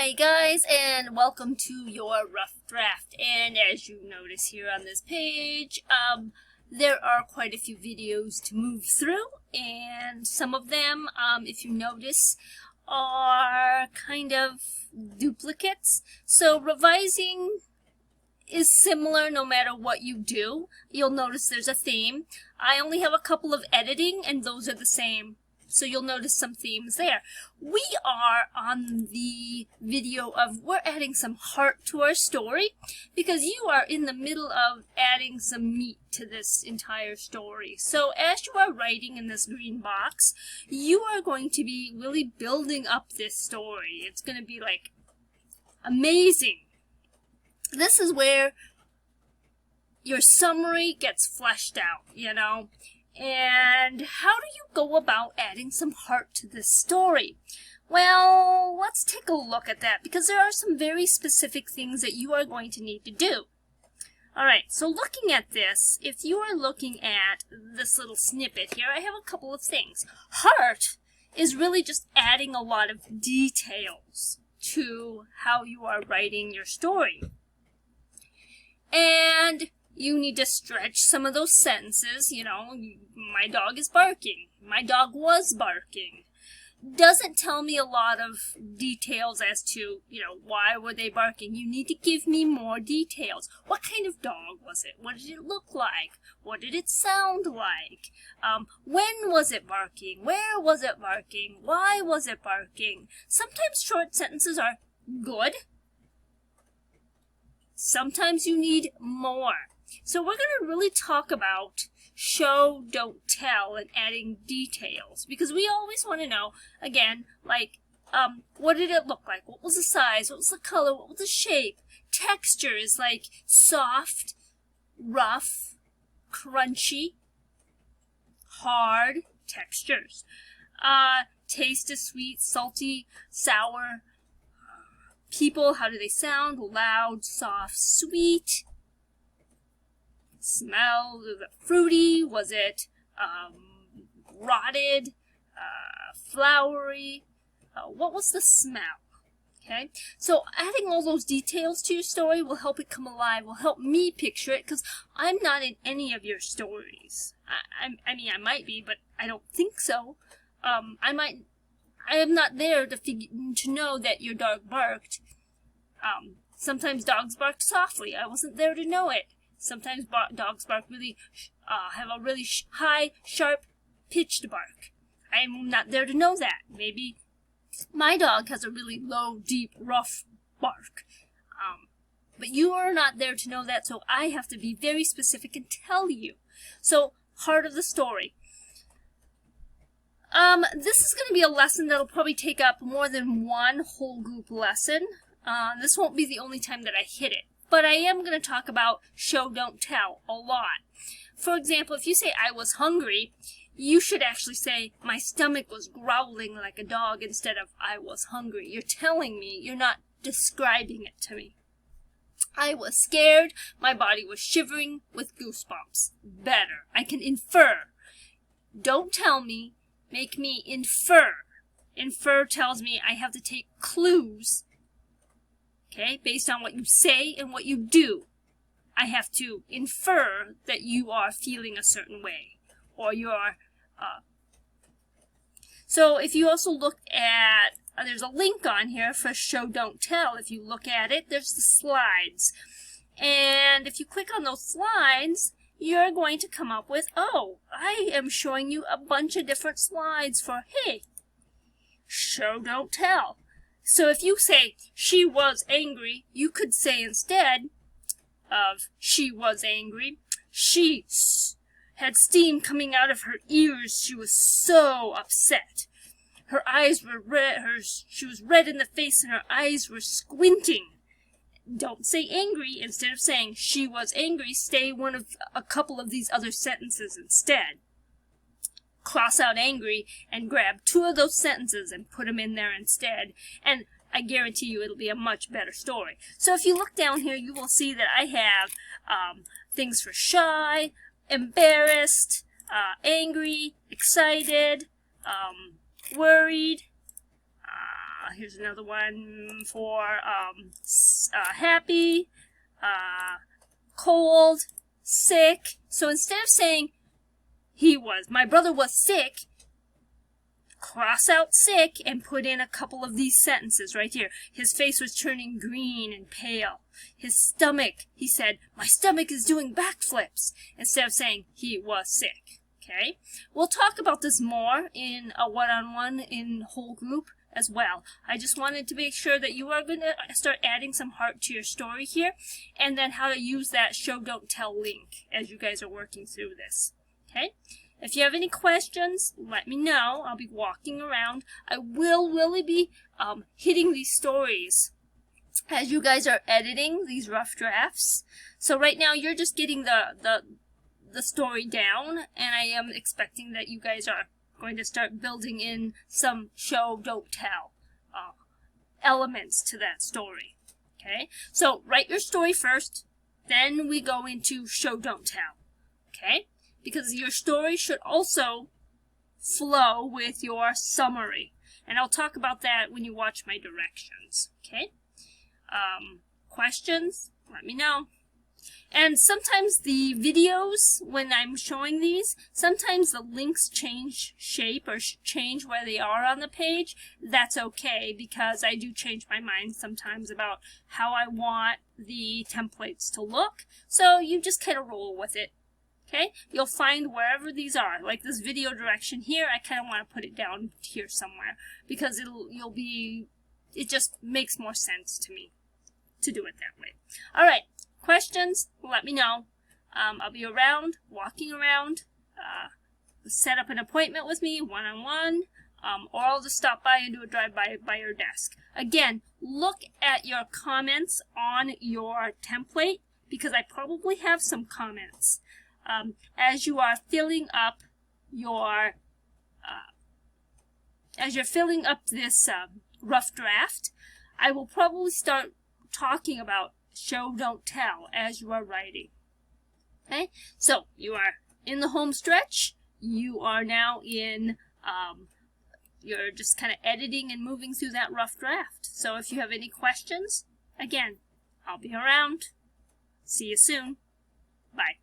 Hi guys, and welcome to your rough draft. And as you notice here on this page, there are quite a few videos to move through, and some of them, if you notice, are kind of duplicates. So revising is similar no matter what you do. You'll notice there's a theme. I only have a couple of editing, and those are the same. So you'll notice some themes there. We are on the video of we're adding some heart to our story because you are in the middle of adding some meat to this entire story. So as you are writing in this green box, you are going to be really building up this story. It's going to be like amazing. This is where your summary gets fleshed out, you know. And how do you go about adding some heart to this story? Well, let's take a look at that because there are some very specific things that you are going to need to do. Alright, so looking at this, if you are looking at this little snippet here, I have a couple of things. Heart is really just adding a lot of details to how you are writing your story. And you need to stretch some of those sentences, you know, my dog is barking, my dog was barking. Doesn't tell me a lot of details as to, you know, why were they barking. You need to give me more details. What kind of dog was it? What did it look like? What did it sound like? When was it barking? Where was it barking? Why was it barking? Sometimes short sentences are good. Sometimes you need more. So we're going to really talk about show, don't tell, and adding details. Because we always want to know, again, like, what did it look like? What was the size? What was the color? What was the shape? Textures, like soft, rough, crunchy, hard textures. Taste is sweet, salty, sour. People, how do they sound? Loud, soft, sweet. Smell, was it fruity? Was it rotted? Flowery? What was the smell? Okay, so adding all those details to your story will help it come alive, will help me picture it, because I'm not in any of your stories. I mean, I might be, but I don't think so. I am not there to know that your dog barked. Sometimes dogs bark softly. I wasn't there to know it. Sometimes dogs bark really, have a really high, sharp, pitched bark. I'm not there to know that. Maybe my dog has a really low, deep, rough bark. But you are not there to know that, so I have to be very specific and tell you. So, heart of the story. This is going to be a lesson that'll probably take up more than one whole group lesson. This won't be the only time that I hit it. But I am going to talk about show, don't tell a lot. For example, if you say I was hungry, you should actually say my stomach was growling like a dog instead of I was hungry. You're telling me, you're not describing it to me. I was scared, my body was shivering with goosebumps. Better. I can infer. Don't tell me, make me infer. Infer tells me I have to take clues. Okay, based on what you say and what you do, I have to infer that you are feeling a certain way, or you're, So if you also look at, there's a link on here for show, don't tell. If you look at it, there's the slides. And if you click on those slides, you're going to come up with, oh, I am showing you a bunch of different slides for, hey, show, don't tell. So if you say, she was angry, you could say instead of she was angry, she had steam coming out of her ears. She was so upset. Her eyes were red, she was red in the face and her eyes were squinting. Don't say angry. Instead of saying she was angry, say one of a couple of these other sentences instead. Cross out angry and grab two of those sentences and put them in there instead, and I guarantee you it'll be a much better story. So if you look down here, you will see that I have things for shy, embarrassed, angry, excited, worried, Here's another one for happy, cold, sick. So instead of saying my brother was sick, cross out sick and put in a couple of these sentences right here. His face was turning green and pale. His stomach, he said, my stomach is doing backflips, instead of saying he was sick. Okay? We'll talk about this more in a one-on-one in whole group as well. I just wanted to make sure that you are going to start adding some heart to your story here, and then how to use that show don't tell link as you guys are working through this. Okay? If you have any questions, let me know. I'll be walking around. I will really be hitting these stories as you guys are editing these rough drafts. So right now you're just getting the story down, and I am expecting that you guys are going to start building in some show don't tell elements to that story. Okay? So write your story first, then we go into show don't tell. Okay? Because your story should also flow with your summary. And I'll talk about that when you watch my directions. Okay? Questions? Let me know. And sometimes the videos, when I'm showing these, sometimes the links change shape or change where they are on the page. That's okay, because I do change my mind sometimes about how I want the templates to look. So you just kind of roll with it. Okay, you'll find wherever these are, like this video direction here, I kind of want to put it down here somewhere, because it just makes more sense to me to do it that way. All right, questions, let me know. I'll be around, walking around. Set up an appointment with me, one-on-one, or I'll just stop by and do a drive-by by your desk. Again, look at your comments on your template, because I probably have some comments. As you are filling up your, as you're filling up this rough draft, I will probably start talking about show don't tell as you are writing. Okay, so you are in the home stretch. You are now in, you're just kind of editing and moving through that rough draft. So if you have any questions, again, I'll be around. See you soon. Bye.